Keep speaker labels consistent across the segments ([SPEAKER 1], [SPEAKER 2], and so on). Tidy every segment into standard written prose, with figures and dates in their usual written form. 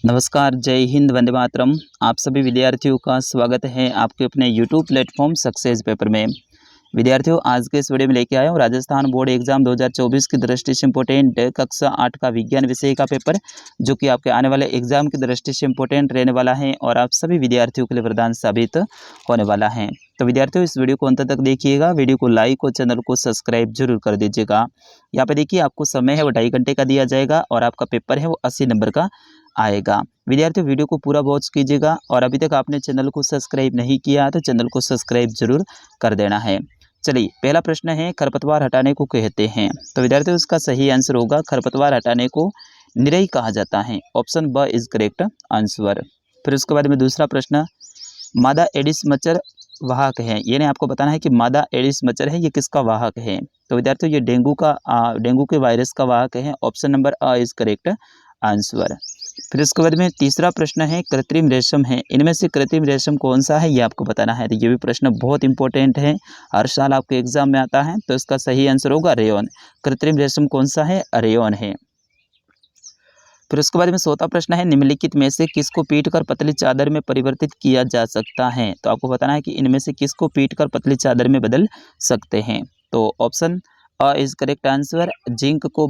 [SPEAKER 1] नमस्कार, जय हिंद, वंदे मातरम। आप सभी विद्यार्थियों का स्वागत है आपके अपने यूट्यूब प्लेटफॉर्म सक्सेस पेपर में। विद्यार्थियों, आज के इस वीडियो में लेके आया हूँ राजस्थान बोर्ड एग्जाम 2024 की दृष्टि से इम्पोर्टेंट कक्षा 8 का विज्ञान विषय का पेपर, जो कि आपके आने वाले एग्जाम की दृष्टि से इम्पोर्टेंट रहने वाला है और आप सभी विद्यार्थियों के लिए वरदान साबित होने वाला है। तो विद्यार्थियों, इस वीडियो को अंत तक देखिएगा, वीडियो को लाइक और चैनल को सब्सक्राइब जरूर कर दीजिएगा। यहाँ पे देखिए, आपको समय है वो 2.5 घंटे का दिया जाएगा और आपका पेपर है वो 80 नंबर का आएगा। विद्यार्थियों, वीडियो को पूरा वॉच कीजिएगा और अभी तक आपने चैनल को सब्सक्राइब नहीं किया तो चैनल को सब्सक्राइब जरूर कर देना है। चलिए, पहला प्रश्न है, खरपतवार हटाने को कहते हैं। तो विद्यार्थियों, इसका सही आंसर होगा खरपतवार हटाने को निराई कहा जाता है। ऑप्शन ब इज करेक्ट आंसर। फिर उसके बाद में दूसरा प्रश्न, मादा एडिस मच्छर वाहक है। ये नहीं आपको बताना है कि मादा एडिस मच्छर है ये किसका वाहक है। तो विद्यार्थियों, ये डेंगू के वायरस का वाहक है। Option number a is correct answer. फिर इसके बाद में तीसरा प्रश्न है, कृत्रिम रेशम है। इनमें से कृत्रिम रेशम कौन सा है ये आपको बताना है। तो ये भी प्रश्न बहुत इंपॉर्टेंट है, हर साल आपके एग्जाम में आता है। तो इसका सही आंसर होगा रेयॉन। कृत्रिम रेशम कौन सा है? रेयॉन है। फिर उसके बाद में चौथा प्रश्न है, निम्नलिखित में से किसको पीटकर पतली चादर में परिवर्तित किया जा सकता है। तो आपको बताना है कि इनमें से किसको पीटकर पतली चादर में बदल सकते हैं। तो option a is correct answer. Zinc को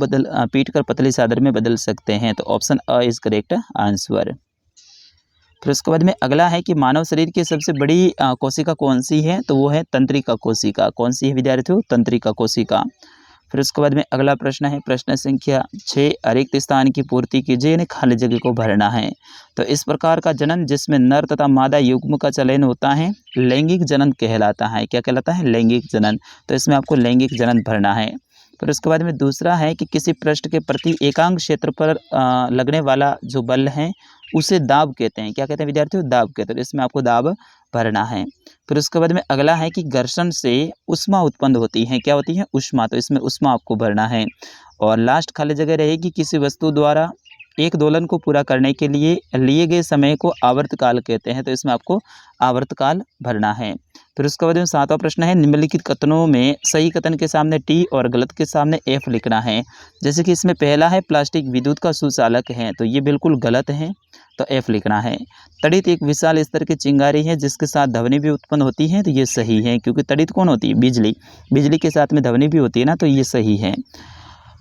[SPEAKER 1] पीट कर पतली चादर में बदल सकते हैं। तो option a is correct answer. फिर उसके बाद में अगला है कि मानव शरीर की सबसे बड़ी कोशिका कौन सी है। तो वो है तंत्रिका कोशिका। कौन सी है विद्यार्थियों? तंत्रिका कोशिका। फिर उसके बाद में अगला प्रश्न है, प्रश्न संख्या 6, रिक्त स्थान की पूर्ति कीजिए, यानी खाली जगह को भरना है। तो इस प्रकार का जनन जिसमें नर तथा मादा युग्म का चयन होता है लैंगिक जनन कहलाता है। क्या कहलाता है? लैंगिक जनन। तो इसमें आपको लैंगिक जनन भरना है। फिर उसके बाद में दूसरा है कि किसी पृष्ठ के प्रति एकांक क्षेत्र पर लगने वाला जो बल है उसे दाब कहते हैं। क्या कहते हैं विद्यार्थियों? दाब कहते हैं। तो इसमें आपको दाब भरना है। फिर उसके बाद में अगला है कि घर्षण से ऊष्मा उत्पन्न होती है। क्या होती है? ऊष्मा। तो इसमें ऊष्मा आपको भरना है। और लास्ट खाली जगह रहेगी, किसी वस्तु द्वारा एक दोलन को पूरा करने के लिए गए समय को आवर्तकाल कहते हैं। तो इसमें आपको आवर्तकाल भरना है। फिर उसके बाद में सातवां प्रश्न है, निम्नलिखित कथनों में सही कथन के सामने टी और गलत के सामने एफ लिखना है। जैसे कि इसमें पहला है, प्लास्टिक विद्युत का सुचालक है। तो ये बिल्कुल गलत है, तो एफ लिखना है। तड़ित एक विशाल स्तर की चिंगारी है जिसके साथ ध्वनि भी उत्पन्न होती है। तो ये सही है, क्योंकि तड़ित कौन होती है? बिजली। बिजली के साथ में ध्वनि भी होती है ना, तो ये सही है।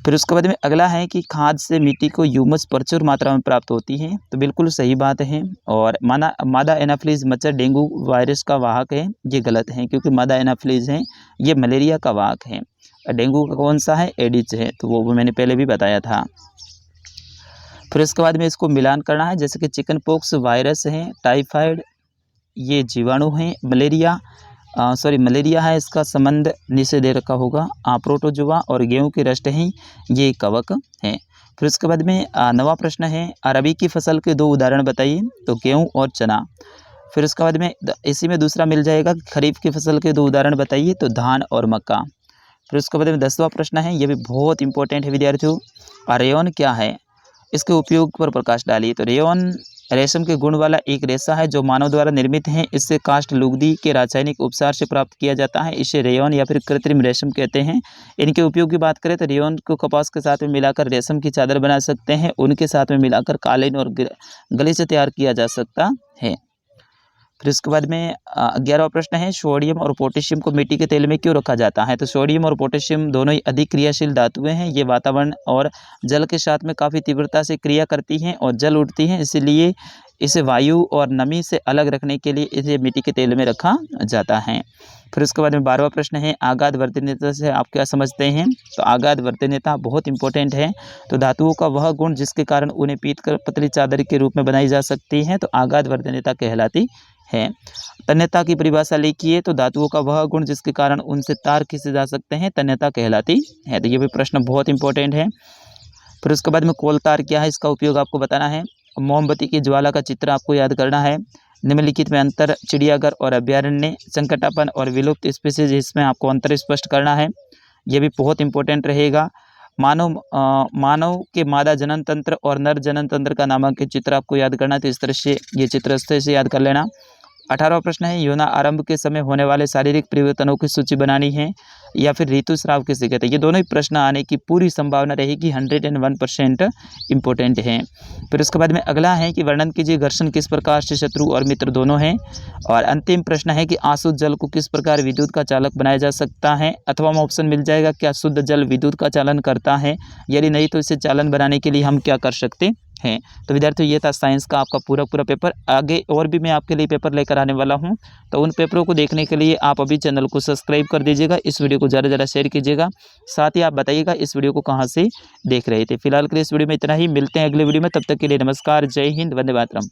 [SPEAKER 1] फिर उसके बाद में अगला है कि खाद से मिट्टी को ह्यूमस प्रचुर मात्रा में प्राप्त होती है। तो बिल्कुल सही बात है। और मादा एनाफिलीज मच्छर डेंगू वायरस का वाहक है, ये गलत है, क्योंकि मादा एनाफिलीज है ये मलेरिया का वाहक है। डेंगू का कौन सा है? एडिस है। तो वो मैंने पहले भी बताया था। फिर उसके बाद में इसको मिलान करना है, जैसे कि चिकन पॉक्स वायरस है, टाइफाइड ये जीवाणु है, मलेरिया है, इसका संबंध नीचे दे रखा होगा। प्रोटोजुआ और गेहूं की रस्ट हैं, ये कवक हैं। फिर उसके बाद में नवा प्रश्न है, रबी की फसल के 2 उदाहरण बताइए। तो गेहूं और चना। फिर उसके बाद में इसी में दूसरा मिल जाएगा, खरीफ की फसल के 2 उदाहरण बताइए। तो धान और मक्का। फिर उसके बाद में 10वां प्रश्न है, ये भी बहुत इंपॉर्टेंट है विद्यार्थियों, रेयॉन क्या है, इसके उपयोग पर प्रकाश डालिए। तो रेयॉन रेशम के गुण वाला एक रेशा है जो मानव द्वारा निर्मित है। इससे काष्ठ लुगदी के रासायनिक उपचार से प्राप्त किया जाता है। इसे रेयॉन या फिर कृत्रिम रेशम कहते हैं। इनके उपयोग की बात करें तो रेयॉन को कपास के साथ में मिलाकर रेशम की चादर बना सकते हैं। उनके साथ में मिलाकर कालीन और गलीचे तैयार किया जा सकता है। फिर इसके बाद में 11वां प्रश्न है, सोडियम और पोटेशियम को मिट्टी के तेल में क्यों रखा जाता है। तो सोडियम और पोटेशियम दोनों ही अधिक क्रियाशील धातुएं हैं। ये वातावरण और जल के साथ में काफ़ी तीव्रता से क्रिया करती हैं और जल उठती हैं, इसलिए इसे वायु और नमी से अलग रखने के लिए इसे मिट्टी के तेल में रखा जाता है। फिर उसके बाद में 12वां प्रश्न है, आघात वर्तनीयता से आप क्या समझते हैं। तो आघात वर्तनीयता बहुत इंपॉर्टेंट है। तो धातुओं का वह गुण जिसके कारण उन्हें पीट कर पतली चादर के रूप में बनाई जा सकती है, तो आघात वर्तनीयता कहलाती है। तन्यता की परिभाषा लिखिए। तो धातुओं का वह गुण जिसके कारण उनसे तार खींचे जा सकते हैं, तन्यता कहलाती है। तो ये भी प्रश्न बहुत इंपॉर्टेंट है। फिर उसके बाद में कोल तार क्या है, इसका उपयोग आपको बताना है। मोमबत्ती की ज्वाला का चित्र आपको याद करना है। निम्नलिखित में अंतर, चिड़ियाघर और अभ्यारण्य, संकटापन और विलुप्त स्पीसीज, इसमें आपको अंतर स्पष्ट करना है। ये भी बहुत इंपॉर्टेंट रहेगा। मानव के मादा जनन तंत्र और नर जनन तंत्र का नामांकित चित्र आपको याद करना है। तो इस तरह से ये चित्र इस तरह से याद कर लेना। 18वां प्रश्न है, यौन आरंभ के समय होने वाले शारीरिक परिवर्तनों की सूची बनानी है या फिर ऋतुस्राव किसे कहते हैं। ये दोनों ही प्रश्न आने की पूरी संभावना रहेगी, 101% इम्पोर्टेंट हैं। फिर उसके बाद में अगला है कि वर्णन कीजिए घर्षण किस प्रकार से शत्रु और मित्र दोनों हैं। और अंतिम प्रश्न है कि अशुद्ध जल को किस प्रकार विद्युत का चालक बनाया जा सकता है, अथवा में ऑप्शन मिल जाएगा, क्या शुद्ध जल विद्युत का चालन करता है, यदि नहीं तो इसे चालन बनाने के लिए हम क्या कर सकते हैं। तो विद्यार्थियों, ये था साइंस का आपका पूरा पेपर। आगे और भी मैं आपके लिए पेपर लेकर आने वाला हूं, तो उन पेपरों को देखने के लिए आप अभी चैनल को सब्सक्राइब कर दीजिएगा, इस वीडियो को ज़्यादा से ज़्यादा शेयर कीजिएगा, साथ ही आप बताइएगा इस वीडियो को कहां से देख रहे थे। फिलहाल के लिए इस वीडियो में इतना ही, मिलते हैं अगले वीडियो में, तब तक के लिए नमस्कार, जय हिंद, वंदे मातरम।